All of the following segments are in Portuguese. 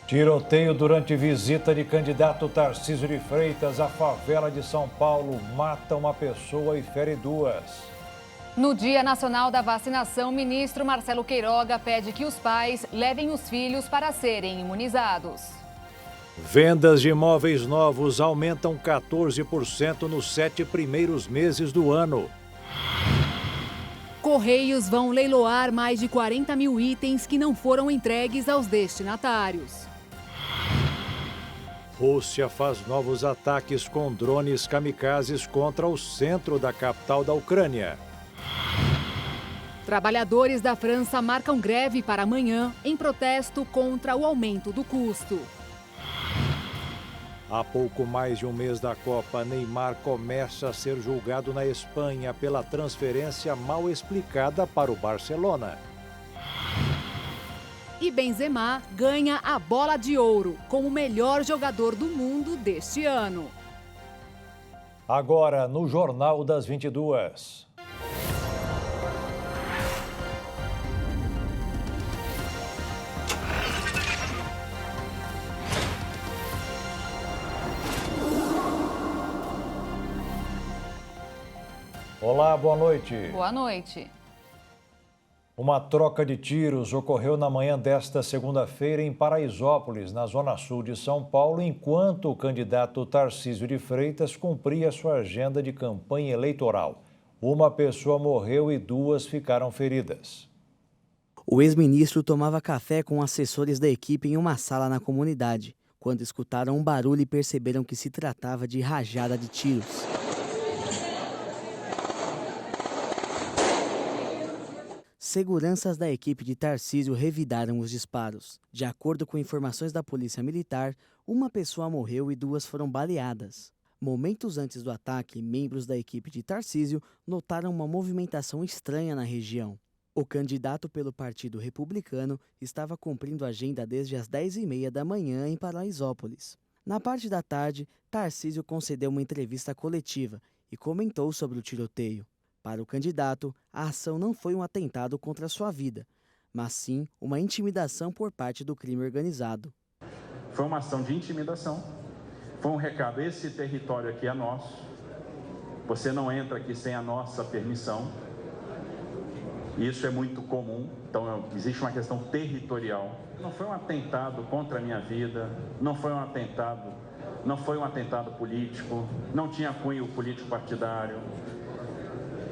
Tiroteio durante visita de candidato Tarcísio de Freitas à favela de São Paulo mata uma pessoa e fere duas. No Dia Nacional da Vacinação, o ministro Marcelo Queiroga pede que os pais levem os filhos para serem imunizados. Vendas de imóveis novos aumentam 14% nos 7 primeiros meses do ano. Correios vão leiloar mais de 40 mil itens que não foram entregues aos destinatários. Rússia faz novos ataques com drones kamikazes contra o centro da capital da Ucrânia. Trabalhadores da França marcam greve para amanhã em protesto contra o aumento do custo. Há pouco mais de um mês da Copa, Neymar começa a ser julgado na Espanha pela transferência mal explicada para o Barcelona. E Benzema ganha a Bola de Ouro como o melhor jogador do mundo deste ano. Agora, no Jornal das 22. Olá, boa noite. Boa noite. Uma troca de tiros ocorreu na manhã desta segunda-feira em Paraisópolis, na zona sul de São Paulo, enquanto o candidato Tarcísio de Freitas cumpria sua agenda de campanha eleitoral. Uma pessoa morreu e duas ficaram feridas. O ex-ministro tomava café com assessores da equipe em uma sala na comunidade, quando escutaram um barulho e perceberam que se tratava de rajada de tiros. Seguranças da equipe de Tarcísio revidaram os disparos. De acordo com informações da Polícia Militar, uma pessoa morreu e duas foram baleadas. Momentos antes do ataque, membros da equipe de Tarcísio notaram uma movimentação estranha na região. O candidato pelo Partido Republicano estava cumprindo a agenda desde as 10h30 da manhã em Paraisópolis. Na parte da tarde, Tarcísio concedeu uma entrevista coletiva e comentou sobre o tiroteio. Para o candidato, a ação não foi um atentado contra a sua vida, mas sim uma intimidação por parte do crime organizado. Foi uma ação de intimidação, foi um recado: esse território aqui é nosso, você não entra aqui sem a nossa permissão. Isso é muito comum, então existe uma questão territorial. Não foi um atentado contra a minha vida, não foi um atentado político, não tinha cunho político partidário.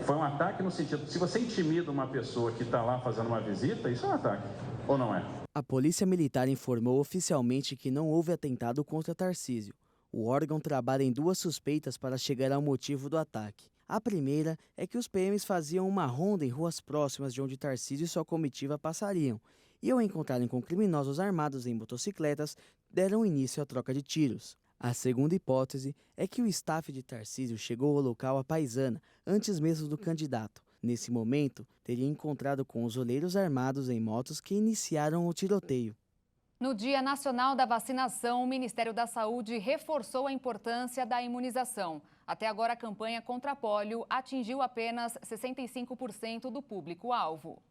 Foi um ataque no sentido, se você intimida uma pessoa que está lá fazendo uma visita, isso é um ataque, ou não é? A Polícia Militar informou oficialmente que não houve atentado contra Tarcísio. O órgão trabalha em duas suspeitas para chegar ao motivo do ataque. A primeira é que os PMs faziam uma ronda em ruas próximas de onde Tarcísio e sua comitiva passariam, e ao encontrarem com criminosos armados em motocicletas, deram início à troca de tiros. A segunda hipótese é que o staff de Tarcísio chegou ao local à paisana, antes mesmo do candidato. Nesse momento, teria encontrado com os olheiros armados em motos que iniciaram o tiroteio. No Dia Nacional da Vacinação, o Ministério da Saúde reforçou a importância da imunização. Até agora, a campanha contra a pólio atingiu apenas 65% do público-alvo.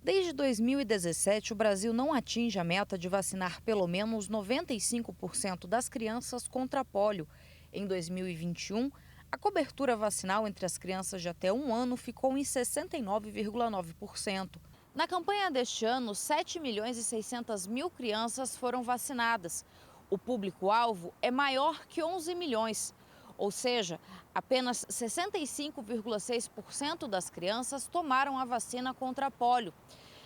Desde 2017, o Brasil não atinge a meta de vacinar pelo menos 95% das crianças contra a pólio. Em 2021, a cobertura vacinal entre as crianças de até 1 ano ficou em 69,9%. Na campanha deste ano, 7.600.000 crianças foram vacinadas. O público-alvo é maior que 11 milhões. Ou seja, apenas 65,6% das crianças tomaram a vacina contra a pólio.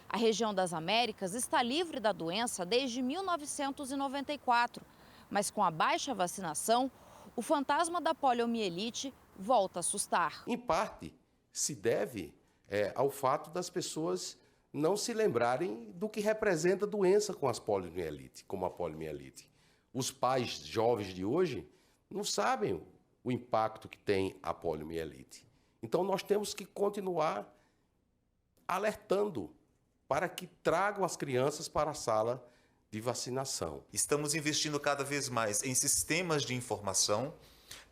A região das Américas está livre da doença desde 1994, mas com a baixa vacinação, o fantasma da poliomielite volta a assustar. Em parte, se deve ao fato das pessoas não se lembrarem do que representa a doença como a poliomielite. Os pais jovens de hoje não sabem o impacto que tem a poliomielite. Então, nós temos que continuar alertando para que tragam as crianças para a sala de vacinação. Estamos investindo cada vez mais em sistemas de informação,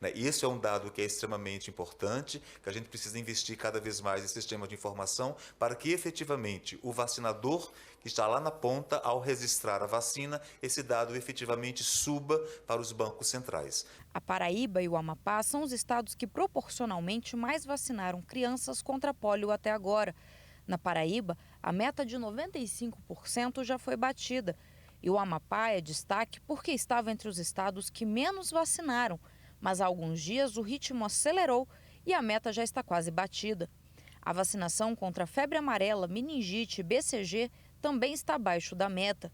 né? Isso é um dado que é extremamente importante, que a gente precisa investir cada vez mais em sistemas de informação para que efetivamente o vacinador que está lá na ponta, ao registrar a vacina, esse dado efetivamente suba para os bancos centrais. A Paraíba e o Amapá são os estados que proporcionalmente mais vacinaram crianças contra pólio até agora. Na Paraíba, a meta de 95% já foi batida. E o Amapá é destaque porque estava entre os estados que menos vacinaram. Mas há alguns dias o ritmo acelerou e a meta já está quase batida. A vacinação contra febre amarela, meningite e BCG também está abaixo da meta.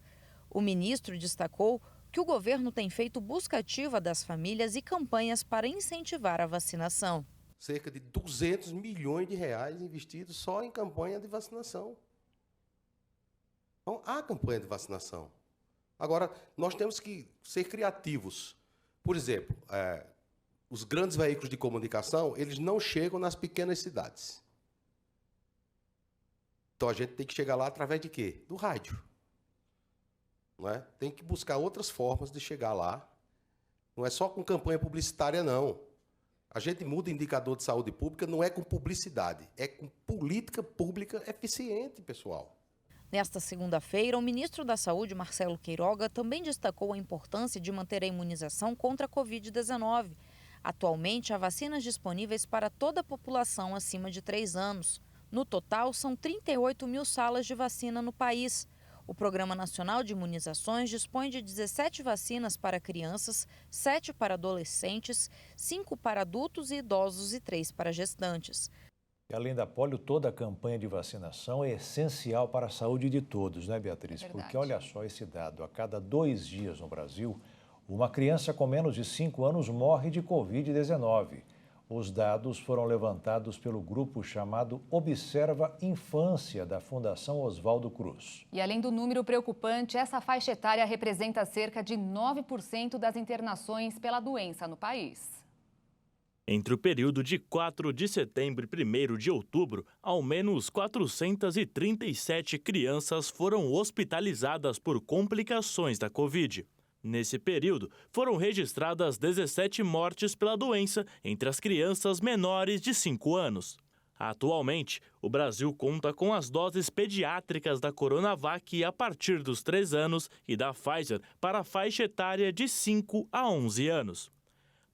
O ministro destacou que o governo tem feito busca ativa das famílias e campanhas para incentivar a vacinação. Cerca de 200 milhões de reais investidos só em campanha de vacinação. Então, há campanha de vacinação. Agora, nós temos que ser criativos. Por exemplo, os grandes veículos de comunicação, eles não chegam nas pequenas cidades. Então, a gente tem que chegar lá através de quê? Do rádio. Não é? Tem que buscar outras formas de chegar lá. Não é só com campanha publicitária, não. A gente muda indicador de saúde pública, não é com publicidade, é com política pública eficiente, pessoal. Nesta segunda-feira, o ministro da Saúde, Marcelo Queiroga, também destacou a importância de manter a imunização contra a Covid-19. Atualmente, há vacinas disponíveis para toda a população acima de 3 anos. No total, são 38 mil salas de vacina no país. O Programa Nacional de Imunizações dispõe de 17 vacinas para crianças, 7 para adolescentes, 5 para adultos e idosos e 3 para gestantes. E além da polio, toda a campanha de vacinação é essencial para a saúde de todos, né, Beatriz? Porque olha só esse dado, a cada 2 dias no Brasil, uma criança com menos de 5 anos morre de Covid-19. Os dados foram levantados pelo grupo chamado Observa Infância, da Fundação Oswaldo Cruz. E além do número preocupante, essa faixa etária representa cerca de 9% das internações pela doença no país. Entre o período de 4 de setembro e 1º de outubro, ao menos 437 crianças foram hospitalizadas por complicações da Covid. Nesse período, foram registradas 17 mortes pela doença entre as crianças menores de 5 anos. Atualmente, o Brasil conta com as doses pediátricas da Coronavac a partir dos 3 anos e da Pfizer para a faixa etária de 5 a 11 anos.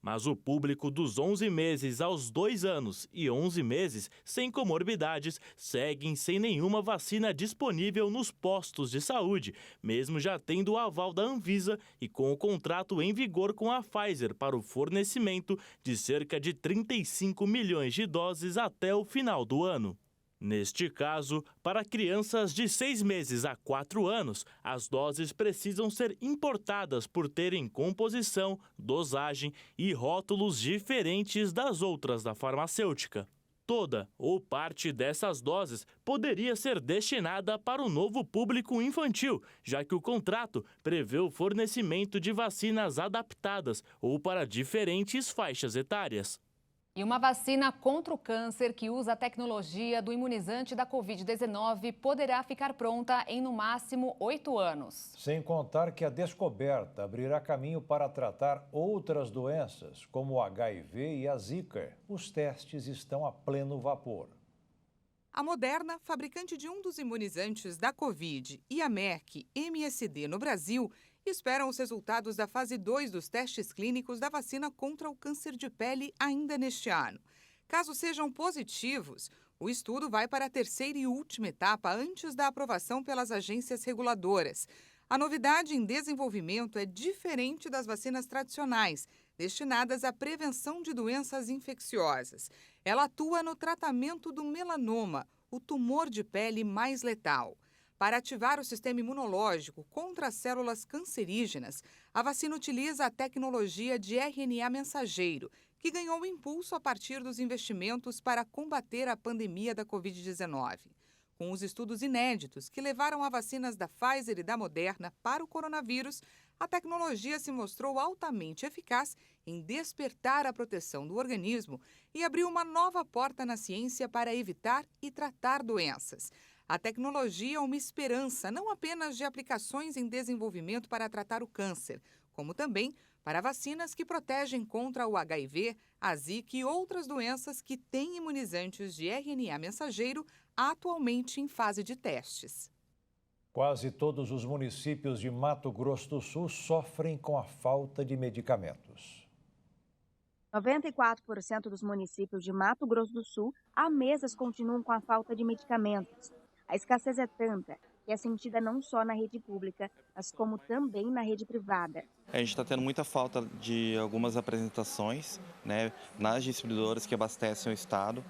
Mas o público dos 11 meses aos 2 anos e 11 meses sem comorbidades seguem sem nenhuma vacina disponível nos postos de saúde, mesmo já tendo o aval da Anvisa e com o contrato em vigor com a Pfizer para o fornecimento de cerca de 35 milhões de doses até o final do ano. Neste caso, para crianças de 6 meses a 4 anos, as doses precisam ser importadas por terem composição, dosagem e rótulos diferentes das outras da farmacêutica. Toda ou parte dessas doses poderia ser destinada para o novo público infantil, já que o contrato prevê o fornecimento de vacinas adaptadas ou para diferentes faixas etárias. E uma vacina contra o câncer que usa a tecnologia do imunizante da Covid-19 poderá ficar pronta em no máximo 8 anos. Sem contar que a descoberta abrirá caminho para tratar outras doenças, como o HIV e a Zika. Os testes estão a pleno vapor. A Moderna, fabricante de um dos imunizantes da Covid, e a Merck MSD no Brasil, esperam os resultados da fase 2 dos testes clínicos da vacina contra o câncer de pele ainda neste ano. Caso sejam positivos, o estudo vai para a terceira e última etapa antes da aprovação pelas agências reguladoras. A novidade em desenvolvimento é diferente das vacinas tradicionais, destinadas à prevenção de doenças infecciosas. Ela atua no tratamento do melanoma, o tumor de pele mais letal. Para ativar o sistema imunológico contra as células cancerígenas, a vacina utiliza a tecnologia de RNA mensageiro, que ganhou impulso a partir dos investimentos para combater a pandemia da Covid-19. Com os estudos inéditos que levaram a vacinas da Pfizer e da Moderna para o coronavírus, a tecnologia se mostrou altamente eficaz em despertar a proteção do organismo e abriu uma nova porta na ciência para evitar e tratar doenças. A tecnologia é uma esperança não apenas de aplicações em desenvolvimento para tratar o câncer, como também para vacinas que protegem contra o HIV, a Zika e outras doenças que têm imunizantes de RNA mensageiro atualmente em fase de testes. Quase todos os municípios de Mato Grosso do Sul sofrem com a falta de medicamentos. 94% dos municípios de Mato Grosso do Sul há meses continuam com a falta de medicamentos. A escassez é tanta que é sentida não só na rede pública, mas como também na rede privada. A gente está tendo muita falta de algumas apresentações, né, nas distribuidoras que abastecem o estado,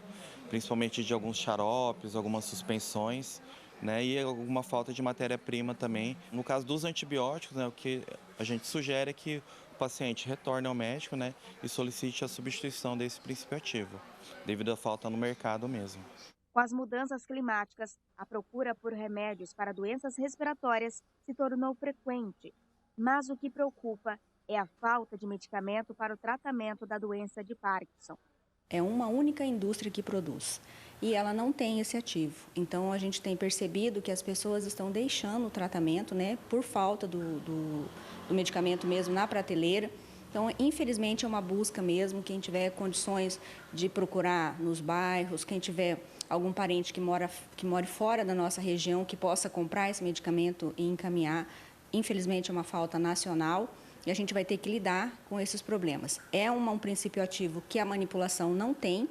principalmente de alguns xaropes, algumas suspensões, né, e alguma falta de matéria-prima também. No caso dos antibióticos, né, o que a gente sugere é que o paciente retorne ao médico, né, e solicite a substituição desse princípio ativo, devido à falta no mercado mesmo. Com as mudanças climáticas, a procura por remédios para doenças respiratórias se tornou frequente. Mas o que preocupa é a falta de medicamento para o tratamento da doença de Parkinson. É uma única indústria que produz e ela não tem esse ativo. Então, a gente tem percebido que as pessoas estão deixando o tratamento, né, por falta do medicamento mesmo na prateleira. Então, infelizmente, é uma busca mesmo. Quem tiver condições de procurar nos bairros, quem tiver algum parente que more fora da nossa região, que possa comprar esse medicamento e encaminhar, infelizmente, é uma falta nacional. E a gente vai ter que lidar com esses problemas. É um princípio ativo que a manipulação não tem,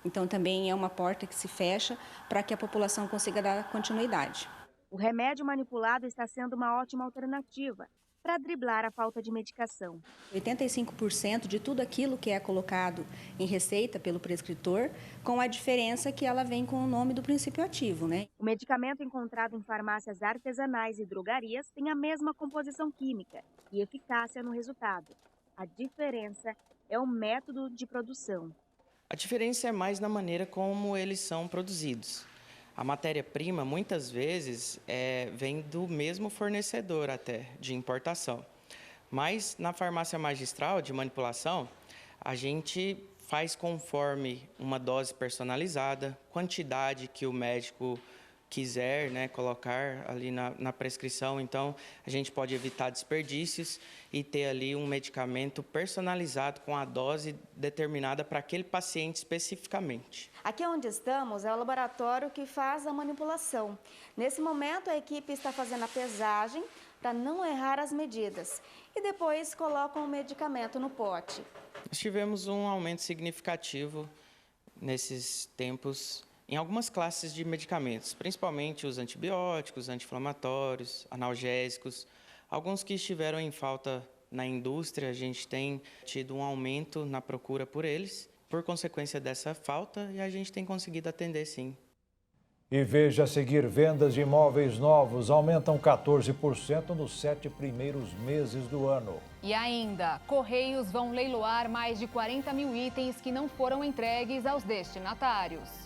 então também é uma porta que se fecha para que a população consiga dar continuidade. O remédio manipulado está sendo uma ótima alternativa para driblar a falta de medicação. 85% de tudo aquilo que é colocado em receita pelo prescritor, com a diferença que ela vem com o nome do princípio ativo, né? O medicamento encontrado em farmácias artesanais e drogarias tem a mesma composição química e eficácia no resultado. A diferença é o método de produção. A diferença é mais na maneira como eles são produzidos. A matéria-prima, muitas vezes, vem do mesmo fornecedor até, de importação. Mas, na farmácia magistral de manipulação, a gente faz conforme uma dose personalizada, quantidade que o médico quiser, né, colocar ali na prescrição. Então, a gente pode evitar desperdícios e ter ali um medicamento personalizado com a dose determinada para aquele paciente especificamente. Aqui onde estamos é o laboratório que faz a manipulação. Nesse momento, a equipe está fazendo a pesagem para não errar as medidas e depois colocam o medicamento no pote. Nós tivemos um aumento significativo nesses tempos em algumas classes de medicamentos, principalmente os antibióticos, anti-inflamatórios, analgésicos. Alguns que estiveram em falta na indústria, a gente tem tido um aumento na procura por eles, por consequência dessa falta, e a gente tem conseguido atender, sim. E veja a seguir, vendas de imóveis novos aumentam 14% nos 7 primeiros meses do ano. E ainda, Correios vão leiloar mais de 40 mil itens que não foram entregues aos destinatários.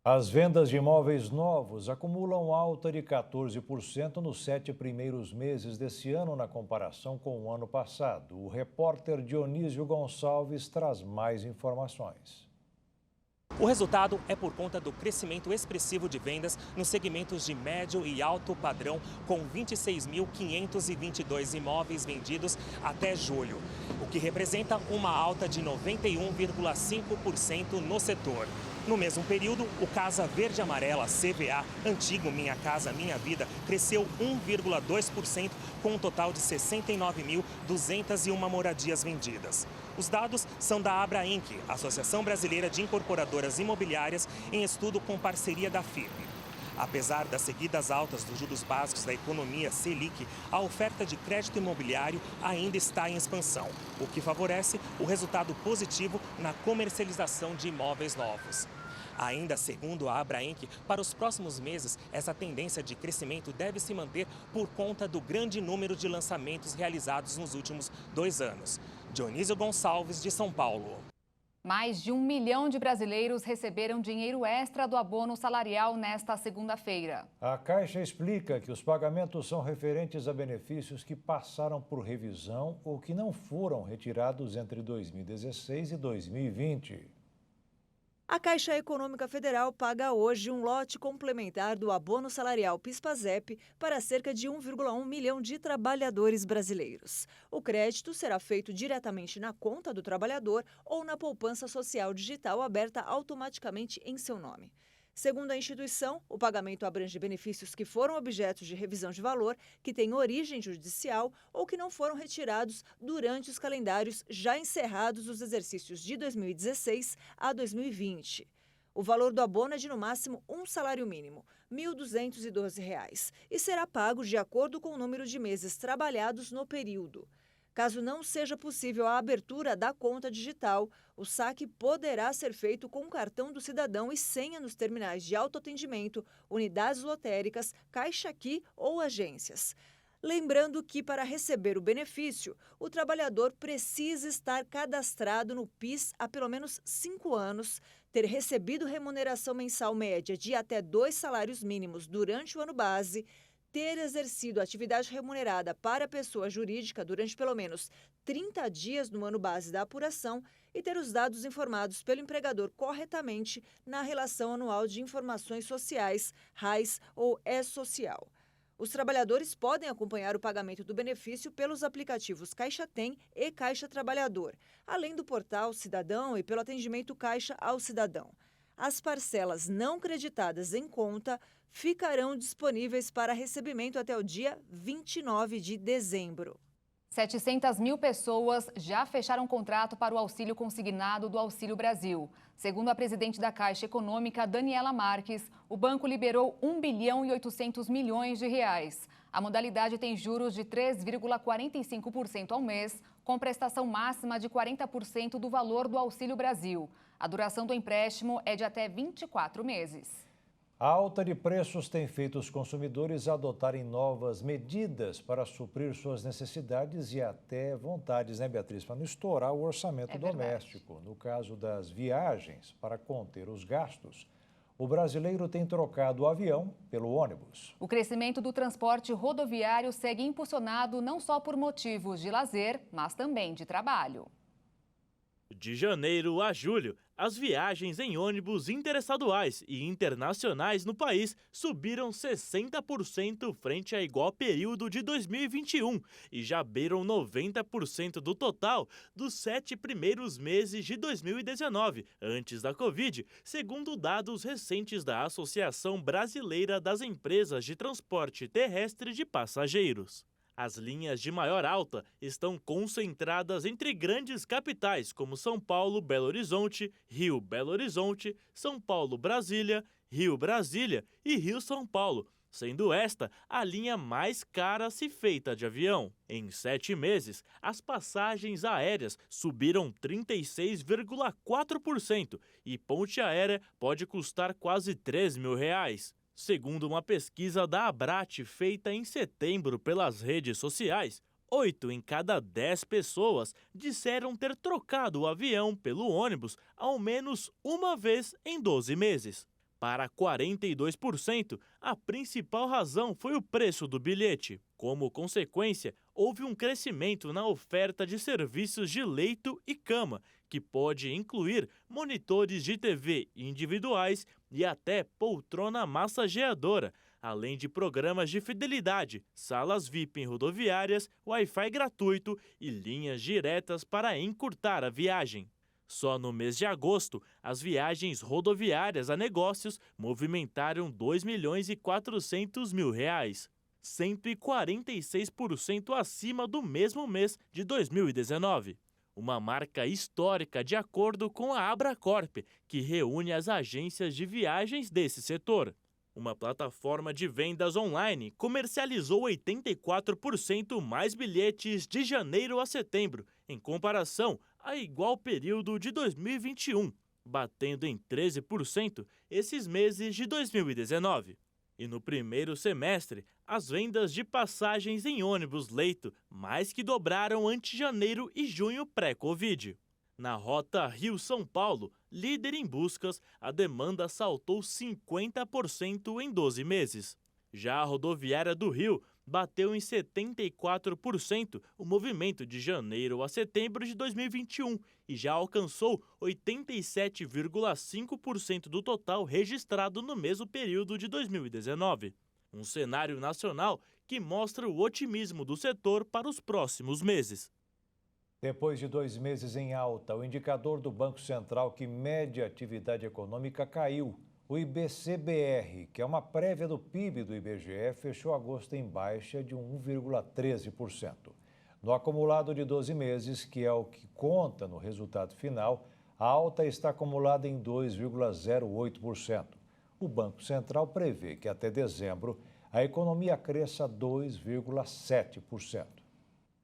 As vendas de imóveis novos acumulam alta de 14% nos 7 primeiros meses desse ano na comparação com o ano passado. O repórter Dionísio Gonçalves traz mais informações. O resultado é por conta do crescimento expressivo de vendas nos segmentos de médio e alto padrão, com 26.522 imóveis vendidos até julho, o que representa uma alta de 91,5% no setor. No mesmo período, o Casa Verde Amarela, CVA, antigo Minha Casa Minha Vida, cresceu 1,2%, com um total de 69.201 moradias vendidas. Os dados são da Abrainc, Associação Brasileira de Incorporadoras Imobiliárias, em estudo com parceria da FIP. Apesar das seguidas altas dos juros básicos da economia Selic, a oferta de crédito imobiliário ainda está em expansão, o que favorece o resultado positivo na comercialização de imóveis novos. Ainda segundo a Abrainc, para os próximos meses, essa tendência de crescimento deve se manter por conta do grande número de lançamentos realizados nos últimos 2 anos. Dionísio Gonçalves, de São Paulo. Mais de 1 milhão de brasileiros receberam dinheiro extra do abono salarial nesta segunda-feira. A Caixa explica que os pagamentos são referentes a benefícios que passaram por revisão ou que não foram retirados entre 2016 e 2020. A Caixa Econômica Federal paga hoje um lote complementar do abono salarial PIS/PASEP para cerca de 1,1 milhão de trabalhadores brasileiros. O crédito será feito diretamente na conta do trabalhador ou na poupança social digital aberta automaticamente em seu nome. Segundo a instituição, o pagamento abrange benefícios que foram objetos de revisão de valor, que têm origem judicial ou que não foram retirados durante os calendários já encerrados dos exercícios de 2016 a 2020. O valor do abono é de no máximo um salário mínimo, R$ 1.212, e será pago de acordo com o número de meses trabalhados no período. Caso não seja possível a abertura da conta digital, o saque poderá ser feito com o cartão do cidadão e senha nos terminais de autoatendimento, unidades lotéricas, Caixa Aqui ou agências. Lembrando que, para receber o benefício, o trabalhador precisa estar cadastrado no PIS há pelo menos 5 anos, ter recebido remuneração mensal média de até 2 salários mínimos durante o ano base, ter exercido atividade remunerada para pessoa jurídica durante pelo menos 30 dias no ano base da apuração e ter os dados informados pelo empregador corretamente na Relação Anual de Informações Sociais, RAIS ou E-Social. Os trabalhadores podem acompanhar o pagamento do benefício pelos aplicativos Caixa Tem e Caixa Trabalhador, além do portal Cidadão e pelo atendimento Caixa ao Cidadão. As parcelas não creditadas em conta ficarão disponíveis para recebimento até o dia 29 de dezembro. 700 mil pessoas já fecharam contrato para o auxílio consignado do Auxílio Brasil. Segundo a presidente da Caixa Econômica, Daniela Marques, o banco liberou 1 bilhão e 800 milhões de reais. A modalidade tem juros de 3,45% ao mês, com prestação máxima de 40% do valor do Auxílio Brasil. A duração do empréstimo é de até 24 meses. A alta de preços tem feito os consumidores adotarem novas medidas para suprir suas necessidades e até vontades, né, Beatriz? Para não estourar o orçamento doméstico. No caso das viagens, para conter os gastos, o brasileiro tem trocado o avião pelo ônibus. O crescimento do transporte rodoviário segue impulsionado não só por motivos de lazer, mas também de trabalho. De janeiro a julho, as viagens em ônibus interestaduais e internacionais no país subiram 60% frente a igual período de 2021 e já beiram 90% do total dos 7 primeiros meses de 2019, antes da Covid, segundo dados recentes da Associação Brasileira das Empresas de Transporte Terrestre de Passageiros. As linhas de maior alta estão concentradas entre grandes capitais como São Paulo, Belo Horizonte, Rio, Belo Horizonte, São Paulo, Brasília, Rio, Brasília e Rio, São Paulo, sendo esta a linha mais cara a se feita de avião. Em 7 meses, as passagens aéreas subiram 36,4% e ponte aérea pode custar quase R$ 3.000. Segundo uma pesquisa da Abrat feita em setembro pelas redes sociais, 8 em cada 10 pessoas disseram ter trocado o avião pelo ônibus ao menos uma vez em 12 meses. Para 42%, a principal razão foi o preço do bilhete. Como consequência, houve um crescimento na oferta de serviços de leito e cama, que pode incluir monitores de TV individuais e até poltrona massageadora, além de programas de fidelidade, salas VIP em rodoviárias, Wi-Fi gratuito e linhas diretas para encurtar a viagem. Só no mês de agosto, as viagens rodoviárias a negócios movimentaram R$ 2.400.000, 146% acima do mesmo mês de 2019. Uma marca histórica de acordo com a Abracorp, que reúne as agências de viagens desse setor. Uma plataforma de vendas online comercializou 84% mais bilhetes de janeiro a setembro, em comparação a igual período de 2021, batendo em 13% esses meses de 2019. E no primeiro semestre, as vendas de passagens em ônibus-leito mais que dobraram ante janeiro e junho pré-Covid. Na rota Rio-São Paulo, líder em buscas, a demanda saltou 50% em 12 meses. Já a rodoviária do Rio bateu em 74% o movimento de janeiro a setembro de 2021 e já alcançou 87,5% do total registrado no mesmo período de 2019. Um cenário nacional que mostra o otimismo do setor para os próximos meses. Depois de 2 meses em alta, o indicador do Banco Central que mede a atividade econômica caiu. O IBC-BR, que é uma prévia do PIB do IBGE, fechou agosto em baixa de 1,13%. No acumulado de 12 meses, que é o que conta no resultado final, a alta está acumulada em 2,08%. O Banco Central prevê que até dezembro a economia cresça 2,7%.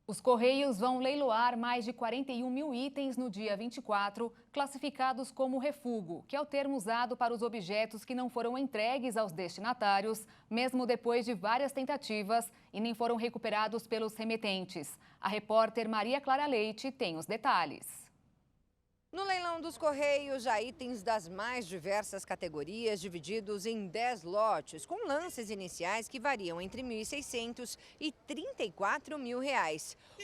Os Correios vão leiloar mais de 41 mil itens no dia 24, classificados como refúgio, que é o termo usado para os objetos que não foram entregues aos destinatários, mesmo depois de várias tentativas, e nem foram recuperados pelos remetentes. A repórter Maria Clara Leite tem os detalhes. No leilão dos Correios, há itens das mais diversas categorias divididos em 10 lotes, com lances iniciais que variam entre R$ 1.600 e R$ 34 mil.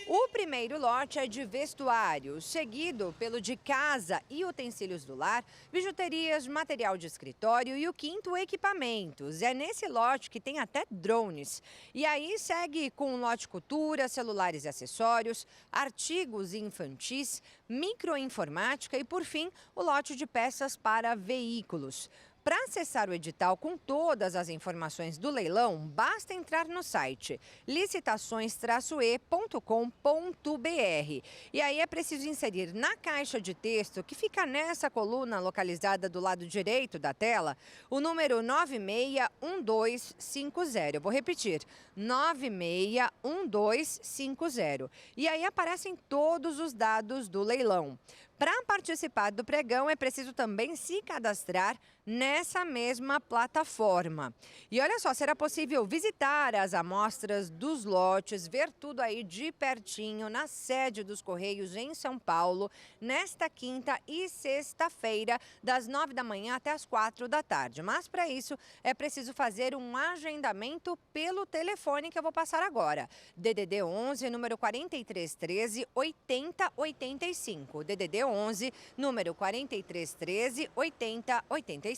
O primeiro lote é de vestuário, seguido pelo de casa e utensílios do lar, bijuterias, material de escritório e o quinto, equipamentos. É nesse lote que tem até drones. E aí segue com o lote cultura, celulares e acessórios, artigos infantis, microinformática e, por fim, o lote de peças para veículos. Para acessar o edital com todas as informações do leilão, basta entrar no site licitações-e.com.br. E aí é preciso inserir na caixa de texto, que fica nessa coluna localizada do lado direito da tela, o número 961250. Eu vou repetir, 961250. E aí aparecem todos os dados do leilão. Para participar do pregão, é preciso também se cadastrar nessa mesma plataforma. E olha só, será possível visitar as amostras dos lotes, ver tudo aí de pertinho na sede dos Correios em São Paulo, nesta quinta e sexta-feira, das 9 da manhã até as 4 da tarde. Mas para isso é preciso fazer um agendamento pelo telefone que eu vou passar agora. DDD 11, número 4313 8085. DDD 11, número 4313 8085.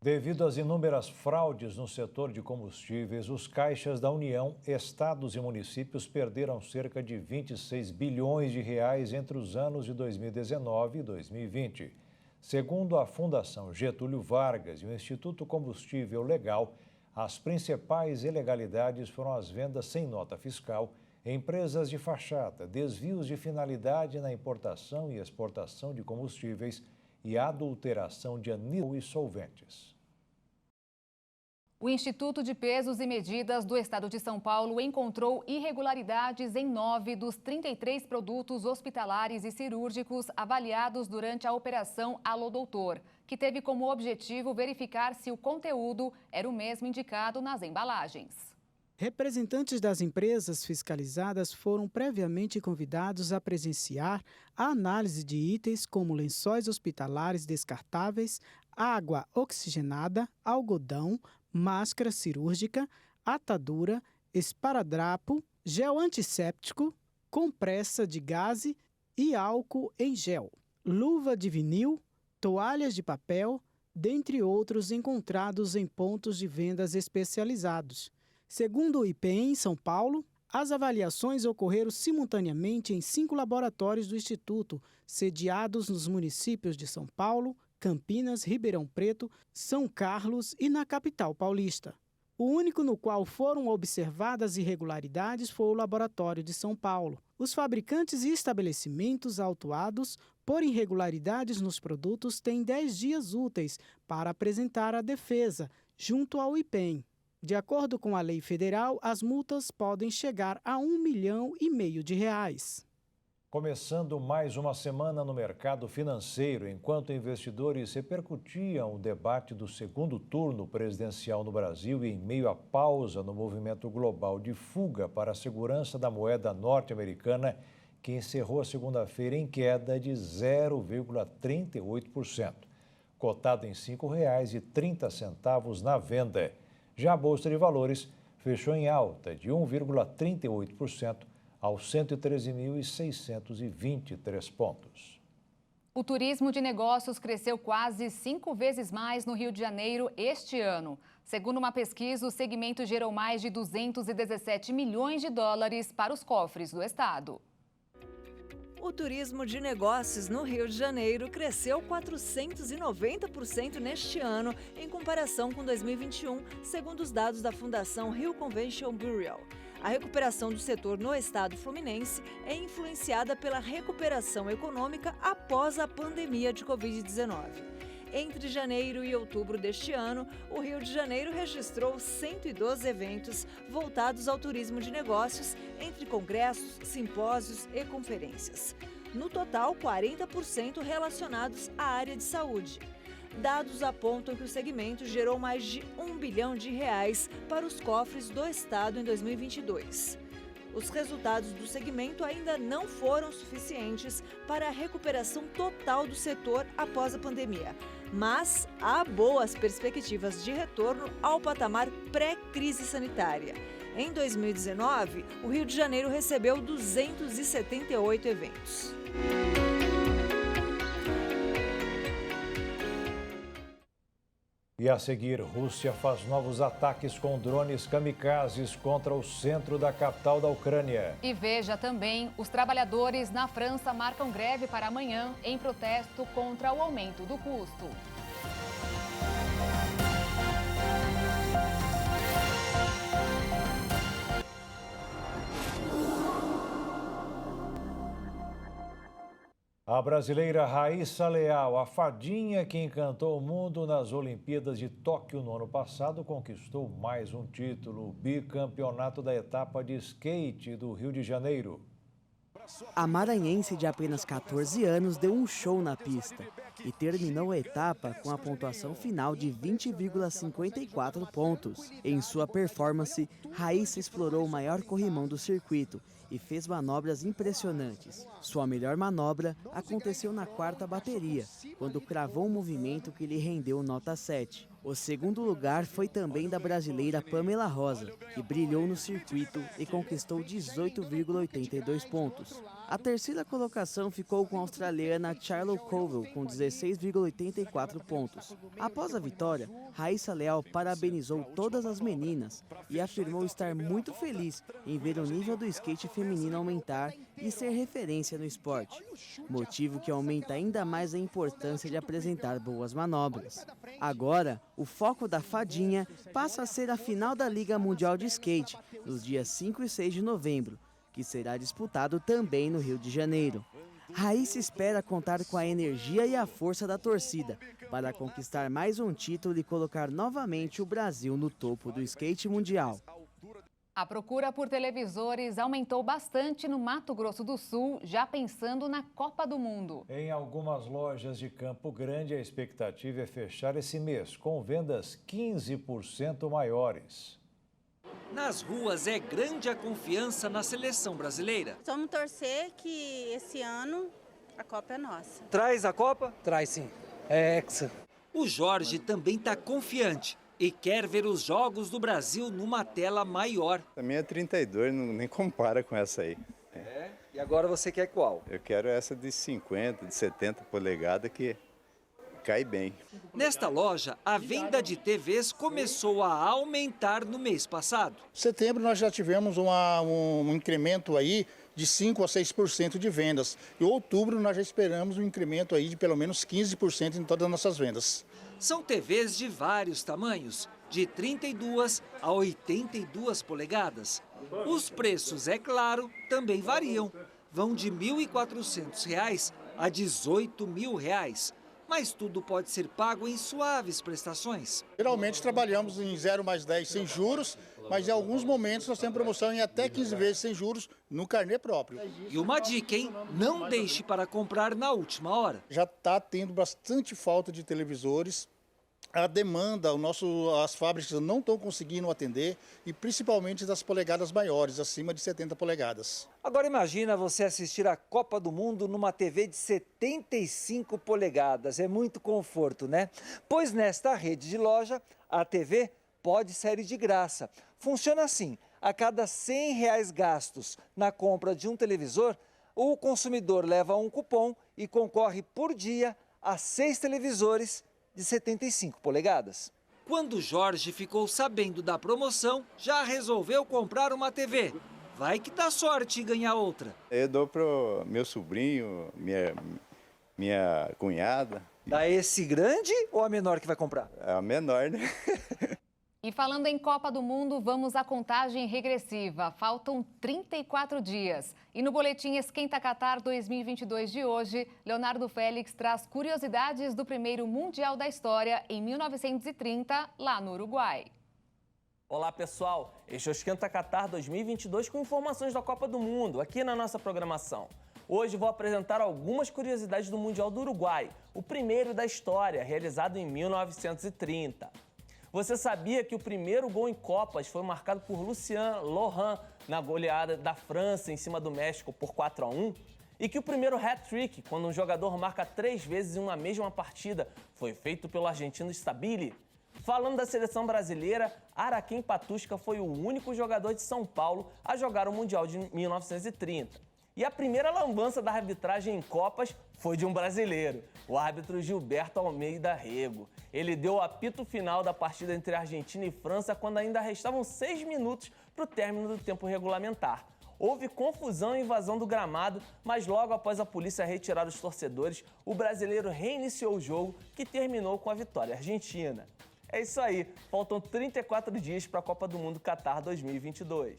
Devido às inúmeras fraudes no setor de combustíveis, os caixas da União, estados e municípios perderam cerca de 26 bilhões de reais entre os anos de 2019 e 2020. Segundo a Fundação Getúlio Vargas e o Instituto Combustível Legal, as principais ilegalidades foram as vendas sem nota fiscal, empresas de fachada, desvios de finalidade na importação e exportação de combustíveis e adulteração de anil e solventes. O Instituto de Pesos e Medidas do Estado de São Paulo encontrou irregularidades em 9 dos 33 produtos hospitalares e cirúrgicos avaliados durante a Operação Alô Doutor, que teve como objetivo verificar se o conteúdo era o mesmo indicado nas embalagens. Representantes das empresas fiscalizadas foram previamente convidados a presenciar a análise de itens como lençóis hospitalares descartáveis, água oxigenada, algodão, máscara cirúrgica, atadura, esparadrapo, gel antisséptico, compressa de gaze e álcool em gel, luva de vinil, toalhas de papel, dentre outros encontrados em pontos de vendas especializados. Segundo o IPEM em São Paulo, as avaliações ocorreram simultaneamente em 5 laboratórios do Instituto, sediados nos municípios de São Paulo, Campinas, Ribeirão Preto, São Carlos e na capital paulista. O único no qual foram observadas irregularidades foi o laboratório de São Paulo. Os fabricantes e estabelecimentos autuados por irregularidades nos produtos têm 10 dias úteis para apresentar a defesa, junto ao IPEM. De acordo com a lei federal, as multas podem chegar a R$ 1,5 milhão de reais. Começando mais uma semana no mercado financeiro, enquanto investidores repercutiam o debate do segundo turno presidencial no Brasil e em meio à pausa no movimento global de fuga para a segurança da moeda norte-americana, que encerrou a segunda-feira em queda de 0,38%, cotado em R$ 5,30 na venda. Já a Bolsa de Valores fechou em alta de 1,38% aos 113.623 pontos. O turismo de negócios cresceu quase 5 vezes mais no Rio de Janeiro este ano. Segundo uma pesquisa, o segmento gerou mais de 217 milhões de dólares para os cofres do estado. O turismo de negócios no Rio de Janeiro cresceu 490% neste ano, em comparação com 2021, segundo os dados da Fundação Rio Convention Bureau. A recuperação do setor no estado fluminense é influenciada pela recuperação econômica após a pandemia de Covid-19. Entre janeiro e outubro deste ano, o Rio de Janeiro registrou 112 eventos voltados ao turismo de negócios, entre congressos, simpósios e conferências. No total, 40% relacionados à área de saúde. Dados apontam que o segmento gerou mais de R$1 bilhão para os cofres do estado em 2022. Os resultados do segmento ainda não foram suficientes para a recuperação total do setor após a pandemia, mas há boas perspectivas de retorno ao patamar pré-crise sanitária. Em 2019, o Rio de Janeiro recebeu 278 eventos. E a seguir, Rússia faz novos ataques com drones kamikazes contra o centro da capital da Ucrânia. E veja também, os trabalhadores na França marcam greve para amanhã em protesto contra o aumento do custo. A brasileira Raíssa Leal, a fadinha que encantou o mundo nas Olimpíadas de Tóquio no ano passado, conquistou mais um título, o bicampeonato da etapa de skate do Rio de Janeiro. A maranhense de apenas 14 anos deu um show na pista e terminou a etapa com a pontuação final de 20,54 pontos. Em sua performance, Raíssa explorou o maior corrimão do circuito e fez manobras impressionantes. Sua melhor manobra aconteceu na quarta bateria, quando cravou um movimento que lhe rendeu nota 7. O segundo lugar foi também da brasileira Pamela Rosa, que brilhou no circuito e conquistou 18,82 pontos. A terceira colocação ficou com a australiana Charlotte Colville, com 16,84 pontos. Após a vitória, Raíssa Leal parabenizou todas as meninas e afirmou estar muito feliz em ver o nível do skate feminino aumentar e ser referência no esporte, motivo que aumenta ainda mais a importância de apresentar boas manobras. Agora, o foco da fadinha passa a ser a final da Liga Mundial de Skate, nos dias 5 e 6 de novembro, que será disputado também no Rio de Janeiro. Raíssa espera contar com a energia e a força da torcida para conquistar mais um título e colocar novamente o Brasil no topo do skate mundial. A procura por televisores aumentou bastante no Mato Grosso do Sul, já pensando na Copa do Mundo. Em algumas lojas de Campo Grande, a expectativa é fechar esse mês com vendas 15% maiores. Nas ruas é grande a confiança na seleção brasileira. Vamos torcer que esse ano a Copa é nossa. Traz a Copa? Traz sim, é hexa. O Jorge também está confiante e quer ver os jogos do Brasil numa tela maior. A minha é 32, nem compara com essa aí. E agora você quer qual? Eu quero essa de 50, de 70 polegadas que cai bem. Nesta loja, a venda de TVs começou a aumentar no mês passado. Em setembro nós já tivemos um incremento aí de 5% a 6% de vendas. Em outubro nós já esperamos um incremento aí de pelo menos 15% em todas as nossas vendas. São TVs de vários tamanhos, de 32 a 82 polegadas. Os preços, é claro, também variam. Vão de R$ 1.400 a R$ 18.000. Mas tudo pode ser pago em suaves prestações. Geralmente trabalhamos em 0 mais 10 sem juros, mas em alguns momentos nós temos promoção em até 15 vezes sem juros no carnê próprio. E uma dica, hein? Não deixe para comprar na última hora. Já está tendo bastante falta de televisores. A demanda, as fábricas não estão conseguindo atender, e principalmente das polegadas maiores, acima de 70 polegadas. Agora imagina você assistir a Copa do Mundo numa TV de 75 polegadas. É muito conforto, né? Pois nesta rede de loja, a TV pode sair de graça. Funciona assim: a cada R$100 gastos na compra de um televisor, o consumidor leva um cupom e concorre por dia a 6 televisores de 75 polegadas. Quando Jorge ficou sabendo da promoção, já resolveu comprar uma TV. Vai que dá sorte e ganhar outra. Eu dou pro meu sobrinho, minha cunhada. Dá esse grande ou a menor que vai comprar? É a menor, né? E falando em Copa do Mundo, vamos à contagem regressiva. Faltam 34 dias. E no Boletim Esquenta Qatar 2022 de hoje, Leonardo Félix traz curiosidades do primeiro Mundial da história em 1930, lá no Uruguai. Olá, pessoal. Este é o Esquenta Qatar 2022 com informações da Copa do Mundo, aqui na nossa programação. Hoje vou apresentar algumas curiosidades do Mundial do Uruguai, o primeiro da história, realizado em 1930. Você sabia que o primeiro gol em Copas foi marcado por Lucien Lohan na goleada da França em cima do México por 4-1? E que o primeiro hat-trick, quando um jogador marca 3 vezes em uma mesma partida, foi feito pelo argentino Stabile? Falando da seleção brasileira, Araquém Patusca foi o único jogador de São Paulo a jogar o Mundial de 1930. E a primeira lambança da arbitragem em Copas foi de um brasileiro, o árbitro Gilberto Almeida Rego. Ele deu o apito final da partida entre Argentina e França quando ainda restavam 6 minutos para o término do tempo regulamentar. Houve confusão e invasão do gramado, mas logo após a polícia retirar os torcedores, o brasileiro reiniciou o jogo, que terminou com a vitória argentina. É isso aí, faltam 34 dias para a Copa do Mundo Qatar 2022.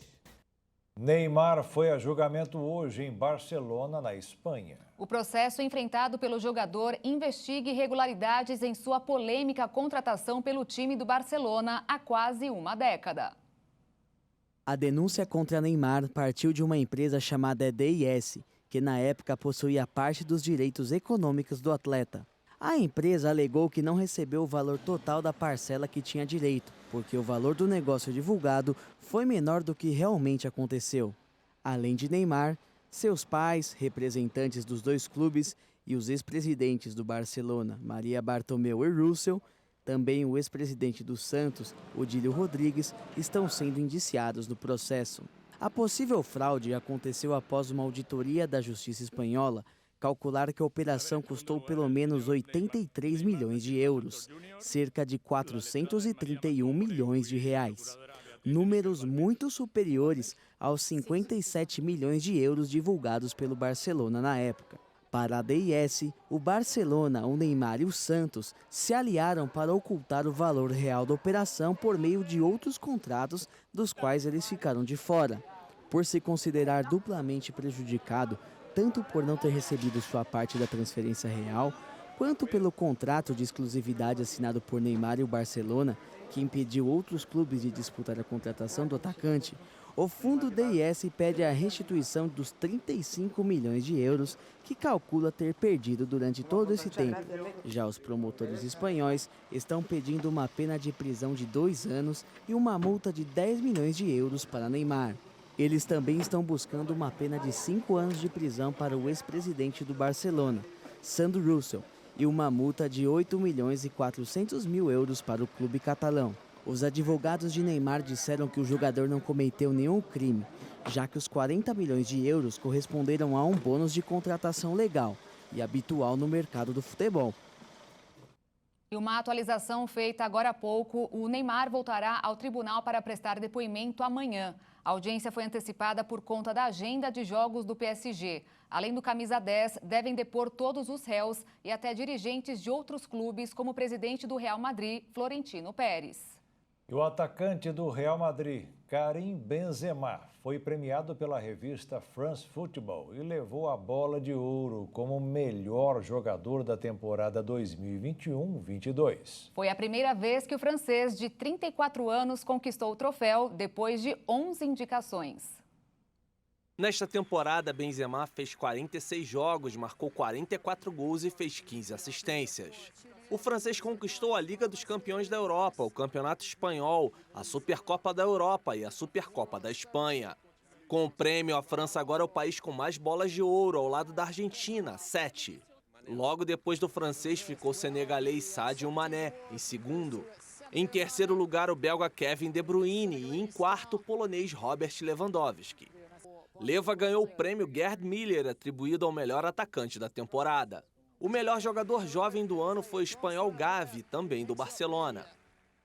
Neymar foi a julgamento hoje em Barcelona, na Espanha. O processo enfrentado pelo jogador investiga irregularidades em sua polêmica contratação pelo time do Barcelona há quase uma década. A denúncia contra Neymar partiu de uma empresa chamada DIS, que na época possuía parte dos direitos econômicos do atleta. A empresa alegou que não recebeu o valor total da parcela que tinha direito, porque o valor do negócio divulgado foi menor do que realmente aconteceu. Além de Neymar, seus pais, representantes dos dois clubes e os ex-presidentes do Barcelona, Maria Bartomeu e Russell, também o ex-presidente do Santos, Odílio Rodrigues, estão sendo indiciados no processo. A possível fraude aconteceu após uma auditoria da Justiça Espanhola calcular que a operação custou pelo menos 83 milhões de euros, cerca de 431 milhões de reais. Números muito superiores aos 57 milhões de euros divulgados pelo Barcelona na época. Para a DIS, o Barcelona, o Neymar e o Santos se aliaram para ocultar o valor real da operação por meio de outros contratos dos quais eles ficaram de fora. Por se considerar duplamente prejudicado, tanto por não ter recebido sua parte da transferência real, quanto pelo contrato de exclusividade assinado por Neymar e o Barcelona, que impediu outros clubes de disputar a contratação do atacante, o fundo DIS pede a restituição dos 35 milhões de euros que calcula ter perdido durante todo esse tempo. Já os promotores espanhóis estão pedindo uma pena de prisão de 2 anos e uma multa de 10 milhões de euros para Neymar. Eles também estão buscando uma pena de 5 anos de prisão para o ex-presidente do Barcelona, Sandro Russell, e uma multa de 8 milhões e 400 mil euros para o clube catalão. Os advogados de Neymar disseram que o jogador não cometeu nenhum crime, já que os 40 milhões de euros corresponderam a um bônus de contratação legal e habitual no mercado do futebol. E uma atualização feita agora há pouco, o Neymar voltará ao tribunal para prestar depoimento amanhã. A audiência foi antecipada por conta da agenda de jogos do PSG. Além do camisa 10, devem depor todos os réus e até dirigentes de outros clubes, como o presidente do Real Madrid, Florentino Pérez. E o atacante do Real Madrid, Karim Benzema, foi premiado pela revista France Football e levou a bola de ouro como melhor jogador da temporada 2021-22. Foi a primeira vez que o francês de 34 anos conquistou o troféu depois de 11 indicações. Nesta temporada, Benzema fez 46 jogos, marcou 44 gols e fez 15 assistências. O francês conquistou a Liga dos Campeões da Europa, o Campeonato Espanhol, a Supercopa da Europa e a Supercopa da Espanha. Com o prêmio, a França agora é o país com mais bolas de ouro, ao lado da Argentina, 7. Logo depois do francês ficou o senegalês Sadio Mané, em segundo. Em terceiro lugar, o belga Kevin De Bruyne e em quarto, o polonês Robert Lewandowski. Leva ganhou o prêmio Gerd Müller, atribuído ao melhor atacante da temporada. O melhor jogador jovem do ano foi o espanhol Gavi, também do Barcelona.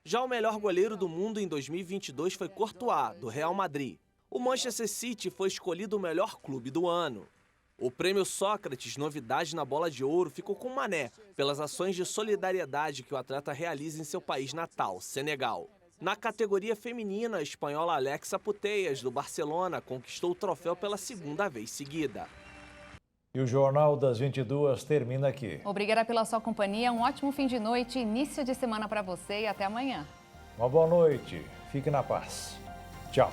Já o melhor goleiro do mundo em 2022 foi Courtois, do Real Madrid. O Manchester City foi escolhido o melhor clube do ano. O prêmio Sócrates, novidade na bola de ouro, ficou com Mané, pelas ações de solidariedade que o atleta realiza em seu país natal, Senegal. Na categoria feminina, a espanhola Alexa Putellas, do Barcelona, conquistou o troféu pela segunda vez seguida. E o Jornal das 22 termina aqui. Obrigada pela sua companhia, um ótimo fim de noite, início de semana para você e até amanhã. Uma boa noite, fique na paz. Tchau.